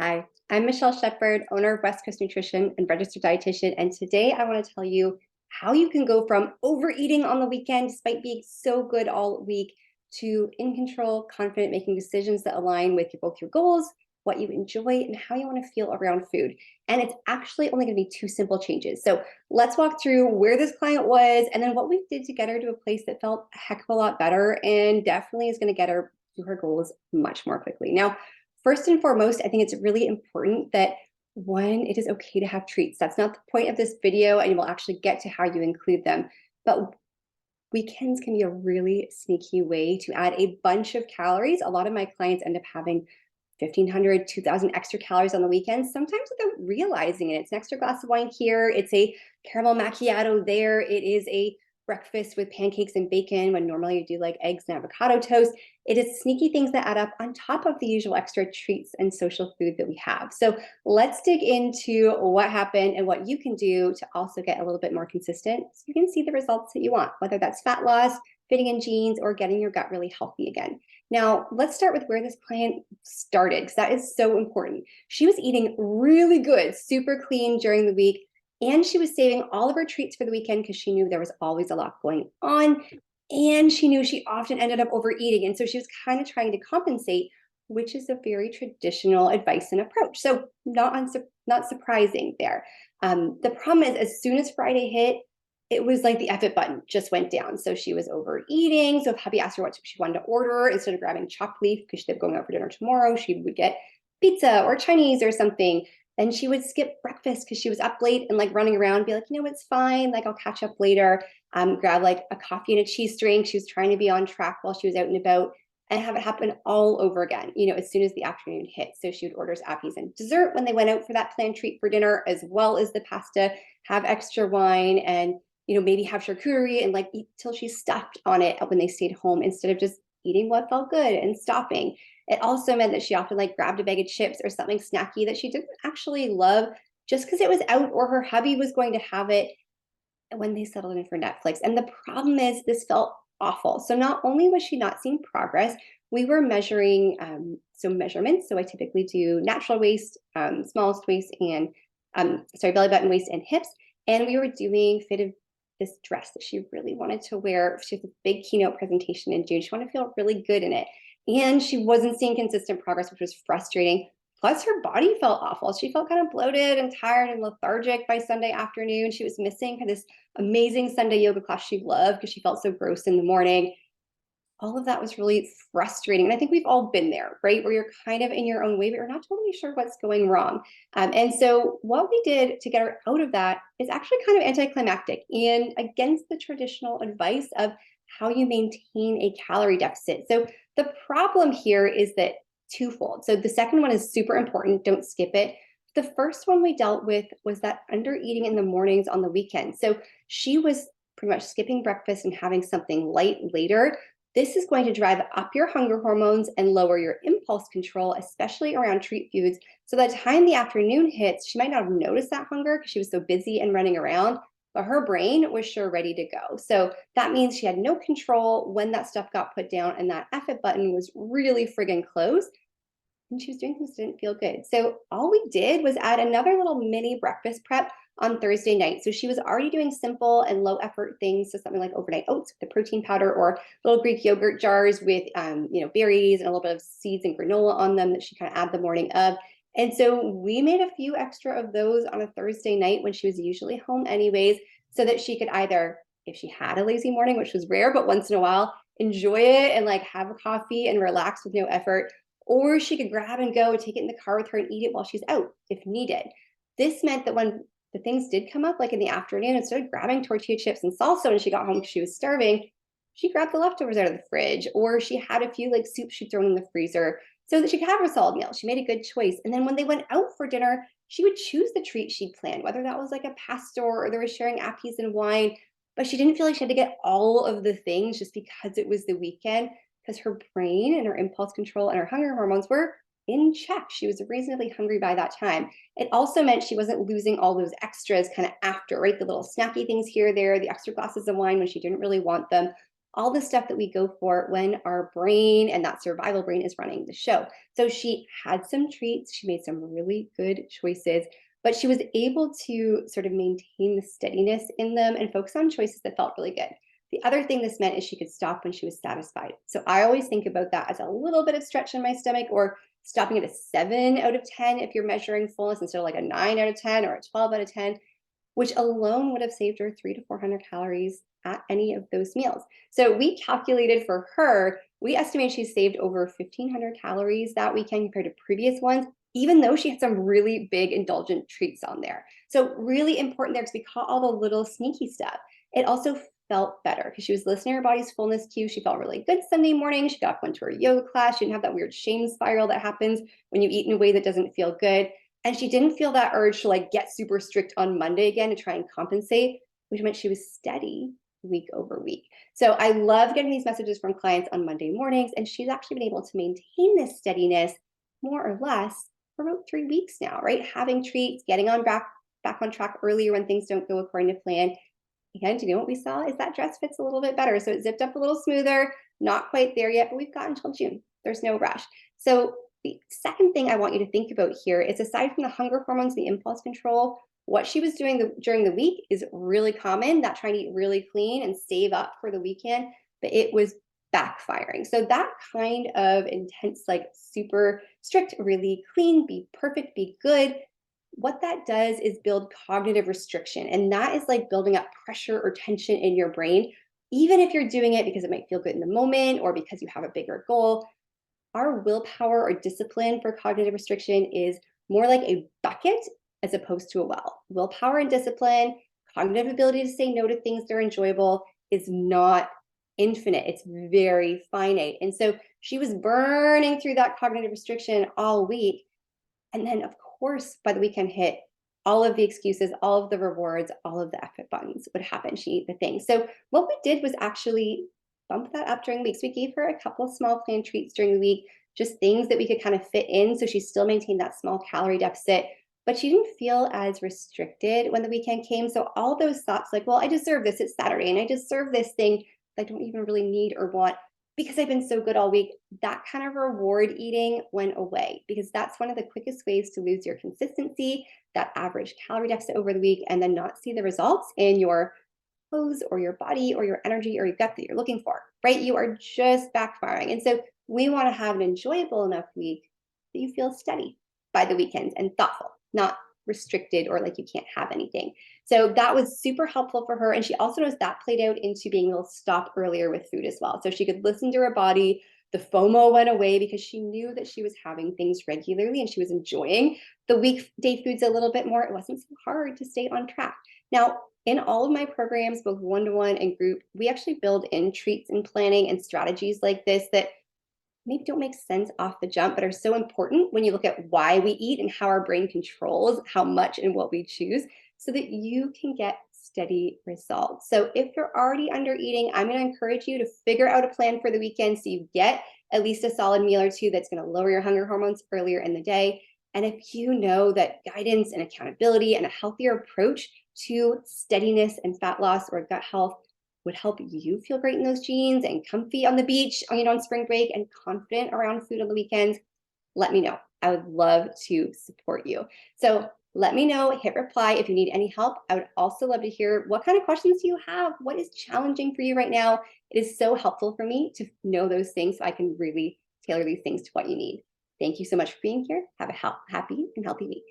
Hi, I'm Michelle Shepard, owner of West Coast Nutrition and registered dietitian. And today I want to tell you how you can go from overeating on the weekend, despite being so good all week, to in control, confident, making decisions that align with both your goals, what you enjoy, and how you want to feel around food. And it's actually only going to be two simple changes. So let's walk through where this client was and then what we did to get her to a place that felt a heck of a lot better and definitely is going to get her to her goals much more quickly. Now, first and foremost, I think it's really important that one, it is okay to have treats. That's not the point of this video, and we'll actually get to how you include them. But weekends can be a really sneaky way to add a bunch of calories. A lot of my clients end up having 1,500, 2,000 extra calories on the weekends, sometimes without realizing it. It's an extra glass of wine here. It's a caramel macchiato there. It is a breakfast with pancakes and bacon when normally you do like eggs and avocado toast. It is sneaky things that add up on top of the usual extra treats and social food that we have. So let's dig into what happened and what you can do to also get a little bit more consistent so you can see the results that you want, whether that's fat loss, fitting in jeans, or getting your gut really healthy again. Now, let's start with where this client started, because that is so important. She was eating really good, super clean during the week, and she was saving all of her treats for the weekend because she knew there was always a lot going on, and she knew she often ended up overeating. And so she was kind of trying to compensate, which is a very traditional advice and approach. So not surprising there. The problem is, as soon as Friday hit, it was like the F it button just went down. So she was overeating. So if hubby asked her what she wanted to order, instead of grabbing chopped leaf because she's going out for dinner tomorrow, she would get pizza or Chinese or something. Then she would skip breakfast because she was up late and like running around, be like, it's fine. Like, I'll catch up later. Grab like a coffee and a cheese drink. She was trying to be on track while she was out and about, and have it happen all over again, as soon as the afternoon hit. So she would order appies and dessert when they went out for that planned treat for dinner, as well as the pasta, have extra wine, and maybe have charcuterie and like eat till she's stuffed on it when they stayed home instead of just eating what felt good and stopping. It also meant that she often like grabbed a bag of chips or something snacky that she didn't actually love just because it was out or her hubby was going to have it when they settled in for Netflix. And the problem is this felt awful. So not only was she not seeing progress, we were measuring some measurements. So I typically do natural waist, smallest waist, and belly button, waist, and hips. And we were doing fitted this dress that she really wanted to wear. She has a big keynote presentation in June. She wanted to feel really good in it. And she wasn't seeing consistent progress, which was frustrating. Plus, her body felt awful. She felt kind of bloated and tired and lethargic by Sunday afternoon. She was missing this amazing Sunday yoga class she loved because she felt so gross in the morning. All of that was really frustrating. And I think we've all been there, right? Where you're kind of in your own way, but you're not totally sure what's going wrong. And so what we did to get her out of that is actually kind of anticlimactic and against the traditional advice of how you maintain a calorie deficit. So the problem here is that twofold. So the second one is super important. Don't skip it. The first one we dealt with was that under eating in the mornings on the weekend. So she was pretty much skipping breakfast and having something light later. This is going to drive up your hunger hormones and lower your impulse control, especially around treat foods. So by the time the afternoon hits, she might not have noticed that hunger because she was so busy and running around, but her brain was sure ready to go. So that means she had no control when that stuff got put down, and that F it button was really friggin' close. And she was doing things that didn't feel good. So all we did was add another little mini breakfast prep on Thursday night. So she was already doing simple and low effort things. So something like overnight oats with the protein powder, or little Greek yogurt jars with, berries and a little bit of seeds and granola on them that she kind of add the morning of. And so we made a few extra of those on a Thursday night when she was usually home anyways, so that she could either, if she had a lazy morning, which was rare, but once in a while, enjoy it and like have a coffee and relax with no effort, or she could grab and go, take it in the car with her and eat it while she's out if needed. This meant that when the things did come up, like in the afternoon, instead of grabbing tortilla chips and salsa when she got home because she was starving, she grabbed the leftovers out of the fridge, or she had a few like soups she'd thrown in the freezer so that she could have her solid meal. She made a good choice. And then when they went out for dinner, she would choose the treat she'd planned, whether that was like a pasta or they were sharing appies and wine, but she didn't feel like she had to get all of the things just because it was the weekend, because her brain and her impulse control and her hunger hormones were in check. She was reasonably hungry by that time. It also meant she wasn't losing all those extras kind of after, right? The little snacky things here, there, the extra glasses of wine when she didn't really want them. all the stuff that we go for when our brain and that survival brain is running the show. So she had some treats, she made some really good choices, but she was able to sort of maintain the steadiness in them and focus on choices that felt really good. The other thing this meant is she could stop when she was satisfied. So I always think about that as a little bit of stretch in my stomach, or stopping at a 7 out of 10 if you're measuring fullness instead of like a 9 out of 10 or a 12 out of 10, which alone would have saved her 300 to 400 calories at any of those meals. So we calculated for her, we estimate she saved over 1,500 calories that weekend compared to previous ones, even though she had some really big indulgent treats on there. So really important there because we caught all the little sneaky stuff. It also felt better because she was listening to her body's fullness cue. She felt really good Sunday morning. She got up, went to her yoga class. She didn't have that weird shame spiral that happens when you eat in a way that doesn't feel good. And she didn't feel that urge to like get super strict on Monday again to try and compensate, which meant she was steady week over week. So I love getting these messages from clients on Monday mornings, and she's actually been able to maintain this steadiness more or less for about 3 weeks now, right? Having treats, getting on back on track earlier when things don't go according to plan. And you know what we saw is that dress fits a little bit better. So it zipped up a little smoother, not quite there yet, but we've got until June. There's no rush. So the second thing I want you to think about here is, aside from the hunger hormones, the impulse control, what she was doing during the week is really common, that trying to eat really clean and save up for the weekend, but it was backfiring. So that kind of intense, like super strict, really clean, be perfect, be good, what that does is build cognitive restriction. And that is like building up pressure or tension in your brain, even if you're doing it because it might feel good in the moment or because you have a bigger goal. Our willpower or discipline for cognitive restriction is more like a bucket as opposed to a well. Willpower and discipline, cognitive ability to say no to things that are enjoyable, is not infinite. It's very finite. And so she was burning through that cognitive restriction all week. And then, of course, by the weekend hit, all of the excuses, all of the rewards, all of the effort buttons would happen. She ate the thing. So what we did was actually bump that up during weeks. We gave her a couple of small planned treats during the week, just things that we could kind of fit in so she still maintained that small calorie deficit, but she didn't feel as restricted when the weekend came. So all those thoughts like, well, I deserve this, it's Saturday, and I deserve this thing I don't even really need or want because I've been so good all week, that kind of reward eating went away, because that's one of the quickest ways to lose your consistency, that average calorie deficit over the week, and then not see the results in your clothes or your body or your energy or your gut that you're looking for, right? You are just backfiring. And so we want to have an enjoyable enough week that you feel steady by the weekends and thoughtful, not restricted or like you can't have anything. So that was super helpful for her. And she also knows that played out into being able to stop earlier with food as well. So she could listen to her body. The FOMO went away because she knew that she was having things regularly and she was enjoying the weekday foods a little bit more. It wasn't so hard to stay on track. Now, in all of my programs, both one-to-one and group, we actually build in treats and planning and strategies like this that maybe don't make sense off the jump, but are so important when you look at why we eat and how our brain controls how much and what we choose, so that you can get steady results. So if you're already under eating, I'm going to encourage you to figure out a plan for the weekend so you get at least a solid meal or two that's going to lower your hunger hormones earlier in the day. And if you know that guidance and accountability and a healthier approach to steadiness and fat loss or gut health would help you feel great in those jeans and comfy on the beach, on spring break, and confident around food on the weekends, let me know. I would love to support you. So let me know, hit reply if you need any help. I would also love to hear, what kind of questions do you have? What is challenging for you right now? It is so helpful for me to know those things so I can really tailor these things to what you need. Thank you so much for being here. Have a happy and healthy week.